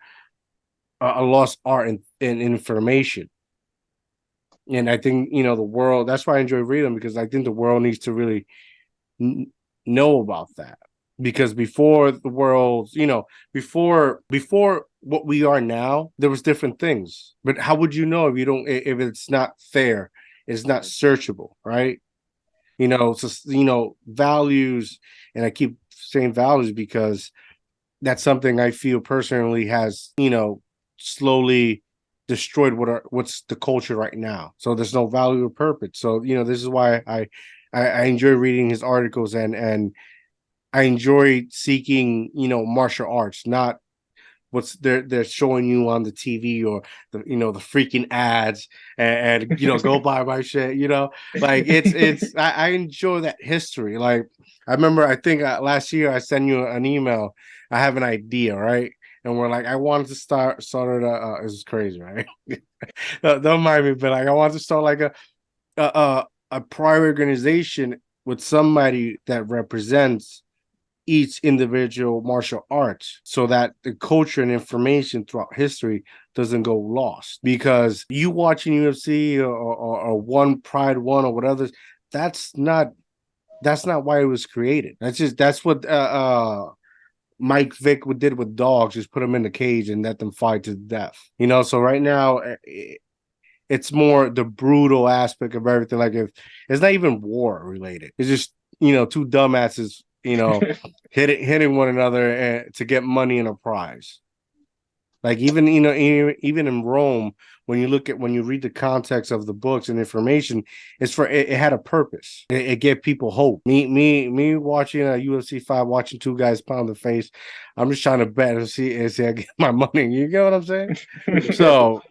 S1: lost art in information. And I think, the world, that's why I enjoy reading, because I think the world needs to really know about that. Because before the world, before what we are now, there was different things. But how would you know if it's not fair, it's not searchable, right? Values, and I keep saying values because that's something I feel personally has, slowly destroyed what's the culture right now. So there's no value or purpose. So, this is why I enjoy reading his articles, and I enjoy seeking, martial arts, not what's they're showing you on the TV or the freaking ads and go buy my shit. Like it's I enjoy that history. Like, I remember, I think last year I sent you an email. I have an idea, right? And we're like, I wanted to start this is crazy, right? Don't mind me, but like, I wanted to start like a private organization with somebody that represents each individual martial arts, so that the culture and information throughout history doesn't go lost. Because you watching UFC or one Pride One or whatever, that's not that's not why it was created. That's what Mike Vick did with dogs, just put them in the cage and let them fight to death. So right now it's more the brutal aspect of everything. Like, if it's not even war related, it's just two dumbasses hitting one another to get money and a prize. Like, even even in Rome, when you read the context of the books and information, it had a purpose. It gave people hope. Me watching a UFC fight, watching two guys pound the face. I'm just trying to bet and see I get my money. You get what I'm saying? So,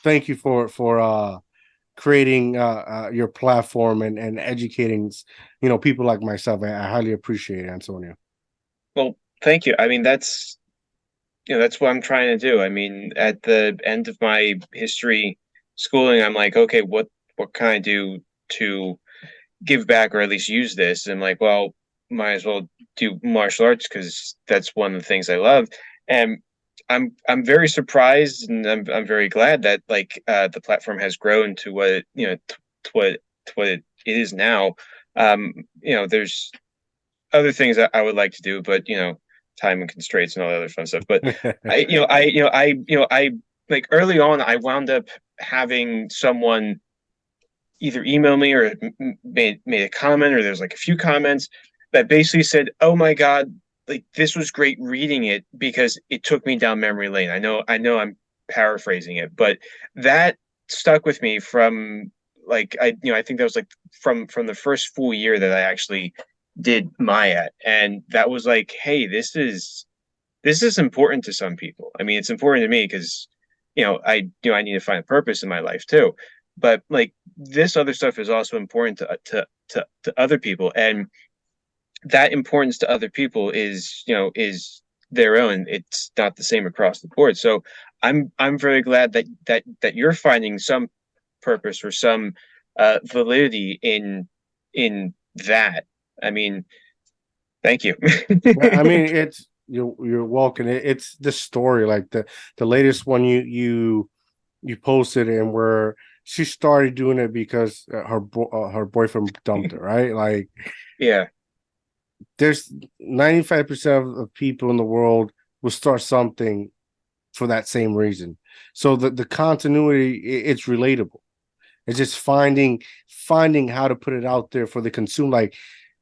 S1: thank you for creating your platform and educating people like myself. I highly appreciate it, Antonio.
S3: Well, thank you. I mean, that's what I'm trying to do. I mean, at the end of my history schooling, I'm like, okay, what can I do to give back, or at least use this? And I'm like, well, might as well do martial arts, because that's one of the things I love. And I'm very surprised, and I'm very glad that the platform has grown to what it is now. There's other things that I would like to do, but time and constraints and all the other fun stuff. But I like early on, I wound up having someone either email me or made a comment, or there's like a few comments that basically said, "Oh my God, like this was great reading it, because it took me down memory lane." I know I'm paraphrasing it, but that stuck with me from I think that was like from the first full year that I actually did Maya, and that was like, hey, this is important to some people. I mean, it's important to me because I need to find a purpose in my life too, but like this other stuff is also important to other people, and that importance to other people is their own. It's not the same across the board. So I'm very glad that you're finding some purpose or some validity in that. I mean, thank you.
S1: I mean, you're welcome. It's the story, like the latest one you posted, and where she started doing it because her boyfriend dumped her, right? Like,
S3: yeah,
S1: there's 95% of people in the world will start something for that same reason. So the continuity, it's relatable. It's just finding how to put it out there for the consumer. Like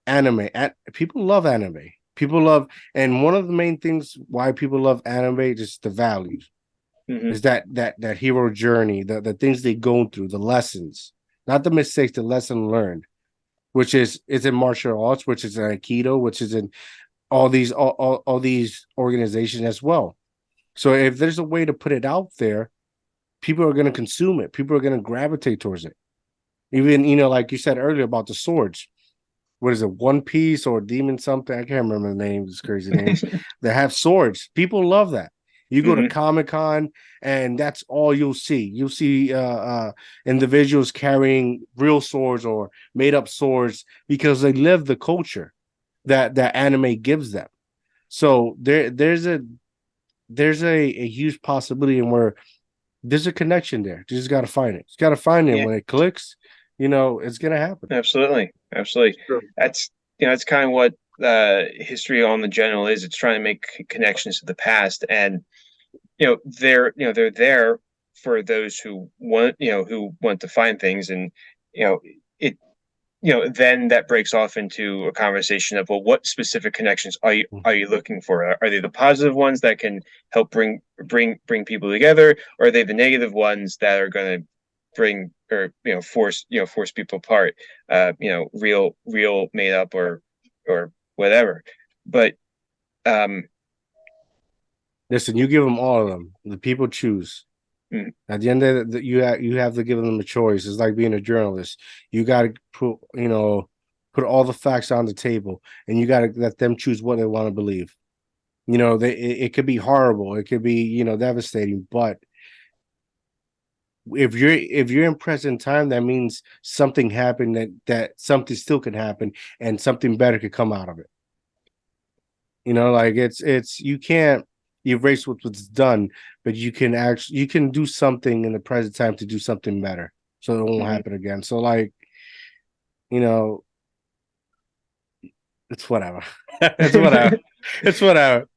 S1: anime, people love anime. People love, and one of the main things why people love anime is just the values.
S3: mm-hmm.
S1: Is that hero journey, the things they go through, the lessons, not the mistakes, the lesson learned, which is in martial arts, which is in Aikido, which is in all these organizations as well. So if there's a way to put it out there, people are going to consume it. People are going to gravitate towards it. Even, like you said earlier about the swords. What is it, One Piece or Demon something? I can't remember the names, crazy names. They have swords. People love that. You go to Comic-Con, and that's all you'll see. You'll see individuals carrying real swords or made-up swords because they live the culture that anime gives them. So there's a huge possibility in where there's a connection there. You just got to find it. You got to find it. Yeah. When it clicks, it's going to happen.
S3: Absolutely. Sure. That's kind of what history on the general is. It's trying to make connections to the past, and they're there for those who want to find things, and then that breaks off into a conversation of, well, what specific connections are you looking for? Are they the positive ones that can help bring people together, or are they the negative ones that are going to bring or force people apart? Real made up or whatever. But
S1: listen, you give them all of them. The people choose. At the end of the, you have to give them a choice. It's like being a journalist. You got to put all the facts on the table, and you got to let them choose what they want to believe. It could be horrible, it could be devastating, but if you're in present time, that means something happened, that something still can happen, and something better could come out of it. Like it's you can't erase what's done, but you can do something in the present time to do something better, so it won't happen again. So like you know, it's whatever. It's whatever. It's whatever.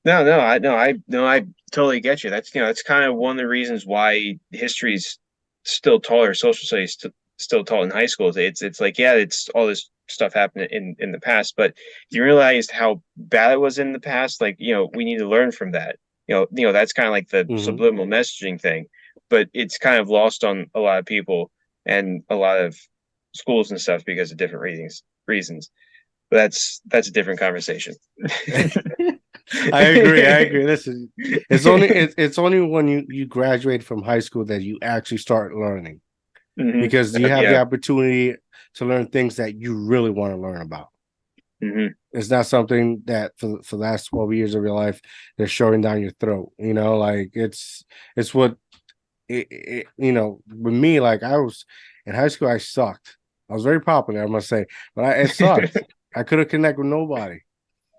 S3: I totally get you. That's kind of one of the reasons why history's still taught, or social studies still taught in high schools. It's like, yeah, it's all this stuff happened in the past, but you realized how bad it was in the past. Like, we need to learn from that. That's kind of like the subliminal messaging thing, but it's kind of lost on a lot of people and a lot of schools and stuff because of different reasons. But that's a different conversation.
S1: I agree. Listen, it's only when you graduate from high school that you actually start learning, because you have the opportunity to learn things that you really want to learn about. It's not something that for the last 12 years of your life they're shoving down your throat. Like it's what with me. Like, I was in high school, I sucked. I was very popular, I must say, but it sucked. I couldn't connect with nobody.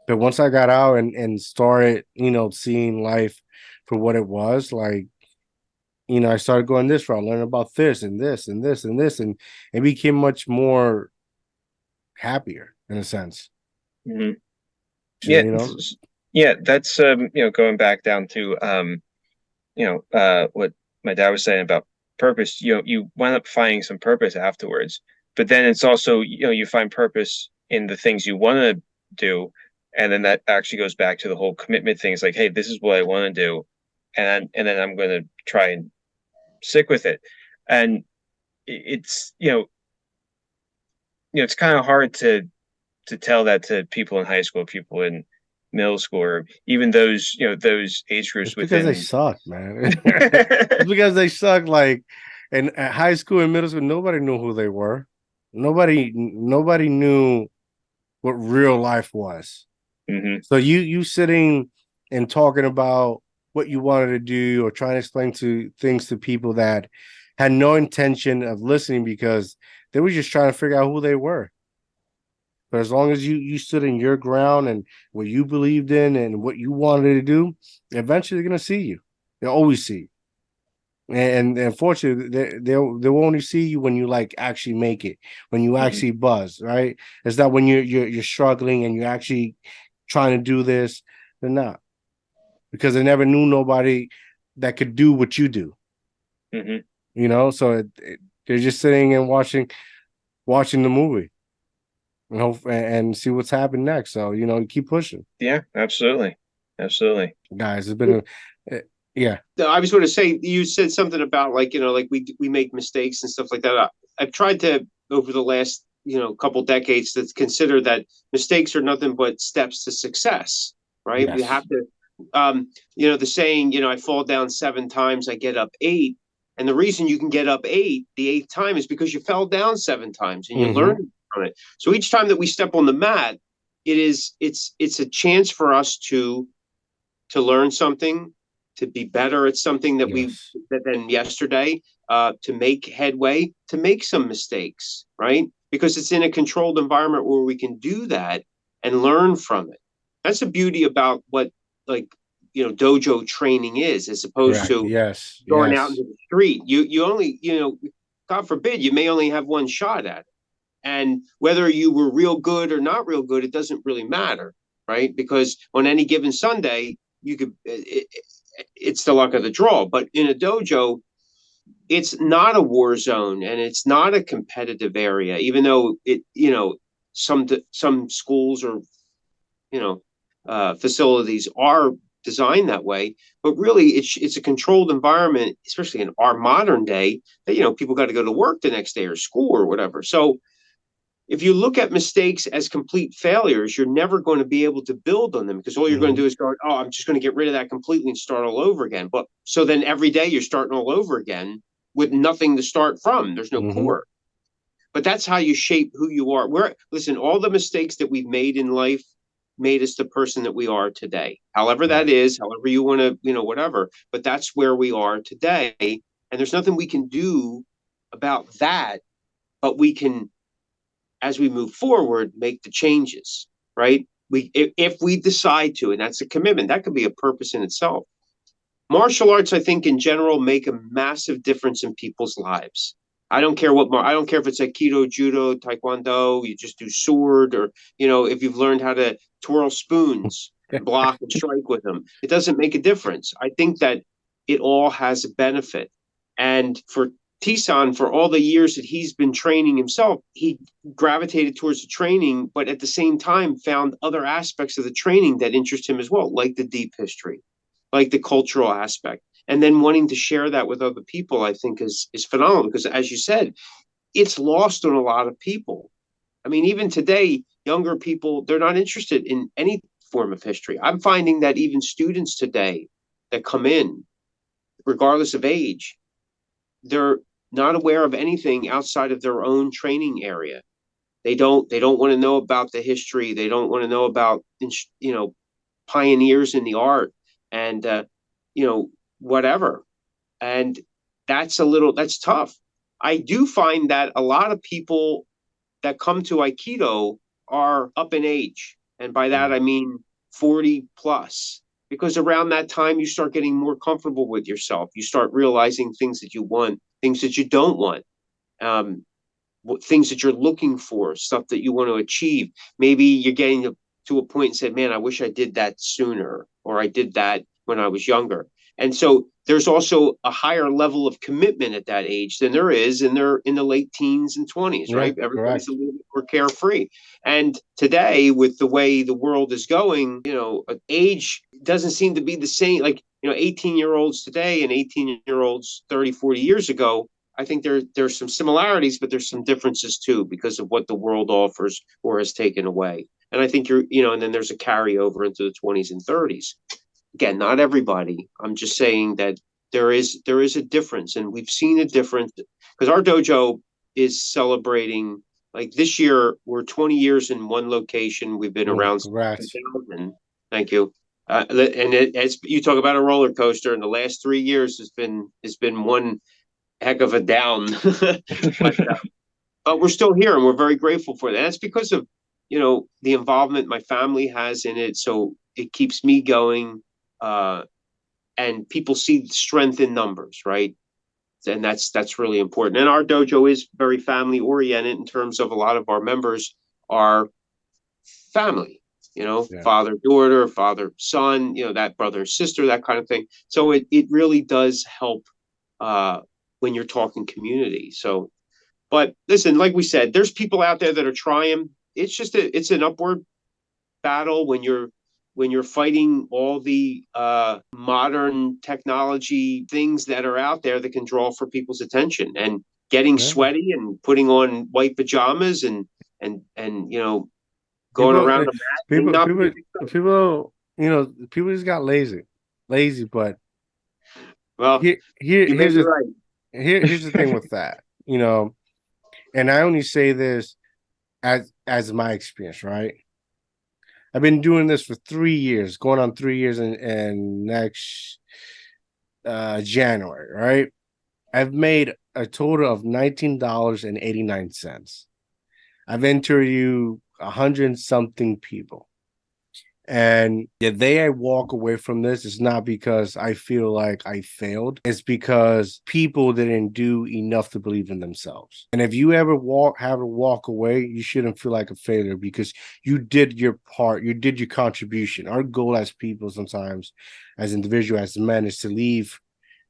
S1: But once I got out and started, seeing life for what it was, like, I started going this route, learning about this and this and this and this, and it became much more happier in a sense.
S3: Yeah, that's going back down to what my dad was saying about purpose. You wind up finding some purpose afterwards, but then it's also, you find purpose in the things you want to do. And then that actually goes back to the whole commitment thing. It's like, hey, this is what I want to do, and then I'm going to try and stick with it. And it's it's kind of hard to tell that to people in high school, people in middle school, or even those age groups.
S1: It's because they suck, man. It's because they suck. Like, in high school and middle school, nobody knew who they were. Nobody knew what real life was. So you sitting and talking about what you wanted to do, or trying to explain things to people that had no intention of listening, because they were just trying to figure out who they were. But as long as you stood in your ground and what you believed in and what you wanted to do, eventually they're gonna see you. They'll always see you. And unfortunately, they'll only see you when you like actually make it, when you actually buzz, right? It's not when you're struggling and you're actually trying to do this. They're not, because they never knew nobody that could do what you do. So they're just sitting and watching the movie, and see what's happened next. So keep pushing.
S3: Yeah, absolutely,
S1: guys. It's been yeah.
S2: No, I was going to say, you said something about like we make mistakes and stuff like that. I've tried to, over the last couple decades, to consider that mistakes are nothing but steps to success, right?
S1: Yes.
S2: You have to the saying, I fall down 7 times, I get up 8. And the reason you can get up 8 the 8th time is because you fell down 7 times and you learn from it. So each time that we step on the mat, it's a chance for us to learn something, to be better at something than yesterday, to make headway, to make some mistakes, right? Because it's in a controlled environment where we can do that and learn from it. That's the beauty about what, like, dojo training is, as opposed to going out into the street. You only, God forbid, you may only have one shot at it. And whether you were real good or not real good, it doesn't really matter, right? Because on any given Sunday, you could, it's the luck of the draw. But in a dojo, it's not a war zone and it's not a competitive area, even though some schools or facilities are designed that way. But really, it's a controlled environment, especially in our modern day, that people got to go to work the next day or school or whatever. So if you look at mistakes as complete failures, you're never going to be able to build on them, because all you're going to do is go, oh, I'm just going to get rid of that completely and start all over again. But so then every day you're starting all over again with nothing to start from. There's no core. But that's how you shape who you are. Listen, all the mistakes that we've made in life made us the person that we are today. However that is, however you want to, whatever. But that's where we are today. And there's nothing we can do about that, but we can, as we move forward, make the changes, right? If we decide to, and that's a commitment, that could be a purpose in itself. Martial arts, I think, in general, make a massive difference in people's lives. I don't care I don't care if it's Aikido, Judo, Taekwondo, you just do sword, or, if you've learned how to twirl spoons, block and strike with them. It doesn't make a difference. I think that it all has a benefit. And for Tisan, for all the years that he's been training himself, he gravitated towards the training, but at the same time found other aspects of the training that interest him as well, like the deep history, like the cultural aspect. And then wanting to share that with other people, I think is phenomenal, because, as you said, it's lost on a lot of people. I mean, even today, younger people, they're not interested in any form of history. I'm finding that even students today that come in, regardless of age, they're not aware of anything outside of their own training area. They don't want to know about the history. They don't want to know about, pioneers in the art, and whatever. And that's tough. I do find that a lot of people that come to Aikido are up in age. And by that, I mean 40 plus, because around that time, you start getting more comfortable with yourself. You start realizing things that you want, things that you don't want, things that you're looking for, stuff that you want to achieve. Maybe you're getting to a point and say, man, I wish I did that sooner, or I did that when I was younger. And so there's also a higher level of commitment at that age than there is in the late teens and 20s, right? Everybody's a little bit more carefree. And today, with the way the world is going, age doesn't seem to be the same. Like, 18-year-olds today and 18-year-olds 30, 40 years ago, I think there's some similarities, but there's some differences too, because of what the world offers or has taken away. And I think and then there's a carryover into the 20s and 30s. Again, not everybody. I'm just saying that there is a difference, and we've seen a difference, because our dojo is celebrating, like, this year we're 20 years in one location. We've been around since 2000. Thank you. And as you talk about a roller coaster, in the last 3 years has been one heck of a down. But we're still here, and we're very grateful for that. And that's because of the involvement my family has in it. So it keeps me going. And people see strength in numbers, right? And that's really important. And our dojo is very family oriented, in terms of a lot of our members are family, father, daughter, father, son, that brother, sister, that kind of thing. So it really does help when you're talking community. So, but listen, like we said, there's people out there that are trying. It's an upward battle when you're fighting all the modern technology things that are out there that can draw for people's attention, and getting sweaty and putting on white pajamas and going around the mat.
S1: People just got lazy, but
S2: well,
S1: here's the thing with that, and I only say this as my experience, right? I've been doing this for 3 years, going on 3 years in next January, right? I've made a total of $19.89. I've interviewed 100-something people. And the day I walk away from this, it's not because I feel like I failed. It's because people didn't do enough to believe in themselves. And if you ever have to walk away, you shouldn't feel like a failure, because you did your part. You did your contribution. Our goal as people, sometimes as individuals, as men, is to leave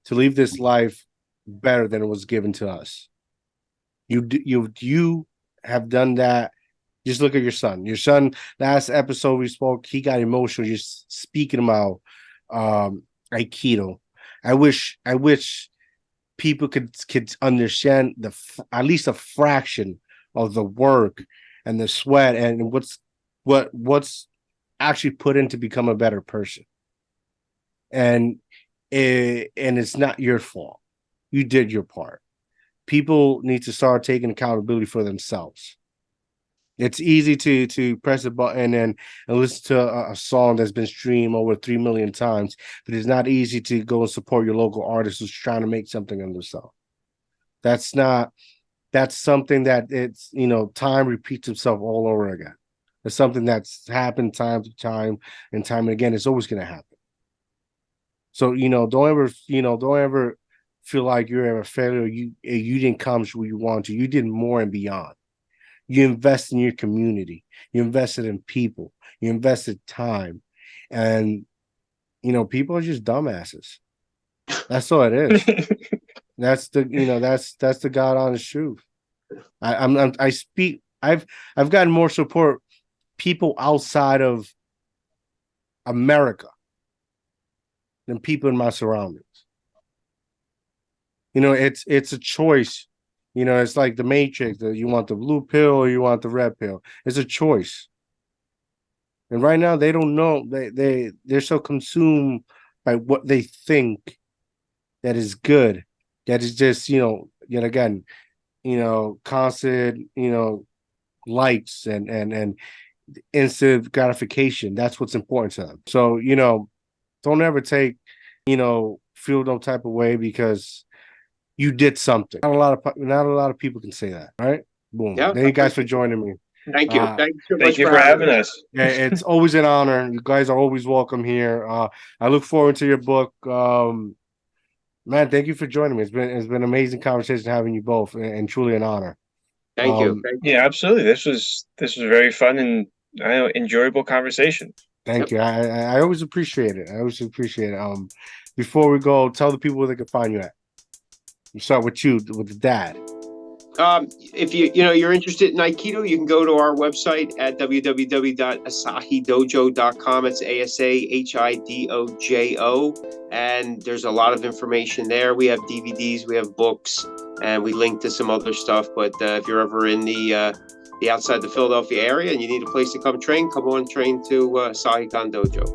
S1: this life better than it was given to us. You have done that. Just look at your son. Your son, last episode we spoke, he got emotional just speaking about Aikido. I wish people could understand at least a fraction of the work and the sweat and what's actually put in to become a better person. And it's not your fault. You did your part. People need to start taking accountability for themselves. It's easy to press a button and listen to a song that's been streamed over 3 million times, but it's not easy to go and support your local artist who's trying to make something of themselves. That's something that it's, time repeats itself all over again. It's something that's happened time to time and time and again. It's always going to happen. So, don't ever feel like you're a failure, you didn't accomplish what you wanted to. You did more and beyond. You invest in your community. You invested in people. You invested time. And, people are just dumbasses. That's all it is. That's the God honest truth. I've gotten more support people outside of America than people in my surroundings. It's a choice. It's like the Matrix. You want the blue pill or you want the red pill. It's a choice. And right now they don't know. They're so consumed by what they think that is good. That is just, yet again, constant, likes and instant gratification. That's what's important to them. So, don't ever feel no type of way because you did something. Not a lot of people can say that, right? Boom.
S2: Yeah.
S1: Thank you guys for joining me.
S2: Thank you.
S3: Thank you for having us.
S1: Yeah, it's always an honor. You guys are always welcome here. I look forward to your book. Man, thank you for joining me. It's been an amazing conversation having you both, and truly an honor.
S2: Thank you.
S3: Yeah, absolutely. This was very fun and enjoyable conversation.
S1: Thank you. I always appreciate it. Before we go, tell the people where they can find you at. We start with you, with the dad.
S2: If you're interested in Aikido, you can go to our website at www.asahidojo.com. It's ASAHIDOJO, and there's a lot of information there. We have DVDs, we have books, and we link to some other stuff. But if you're ever in the outside the Philadelphia area and you need a place to come train to Asahikan Dojo.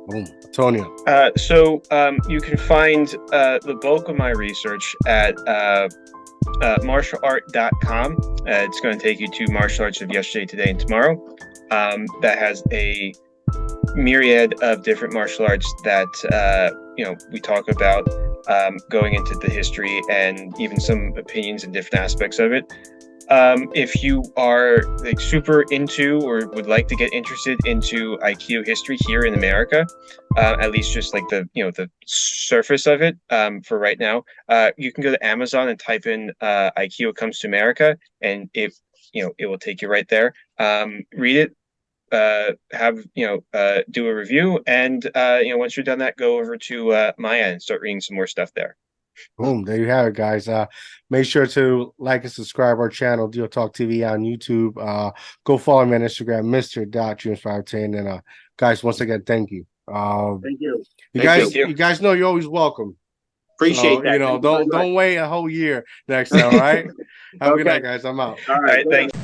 S1: Boom. Antonio.
S3: So you can find the bulk of my research at martialart.com. It's going to take you to martial arts of yesterday, today, and tomorrow. That has a myriad of different martial arts that we talk about, going into the history and even some opinions and different aspects of it. If you are super into or would like to get interested into Aikido history here in America, at least just the surface of it, for right now, you can go to Amazon and type in Aikido Comes to America, and it will take you right there. Read it, do a review, and once you're done that, go over to Maya and start reading some more stuff there.
S1: Boom, there you have it, guys. Make sure to like and subscribe our channel, DIOTALK TV on YouTube. Go follow me on Instagram, Mr.Dreams510. And guys, once again, thank you.
S2: Thank you.
S1: You guys know you're always welcome.
S2: Appreciate that.
S1: Don't wait a whole year next time, all right? Have a good night, guys. I'm out.
S3: All right, thanks.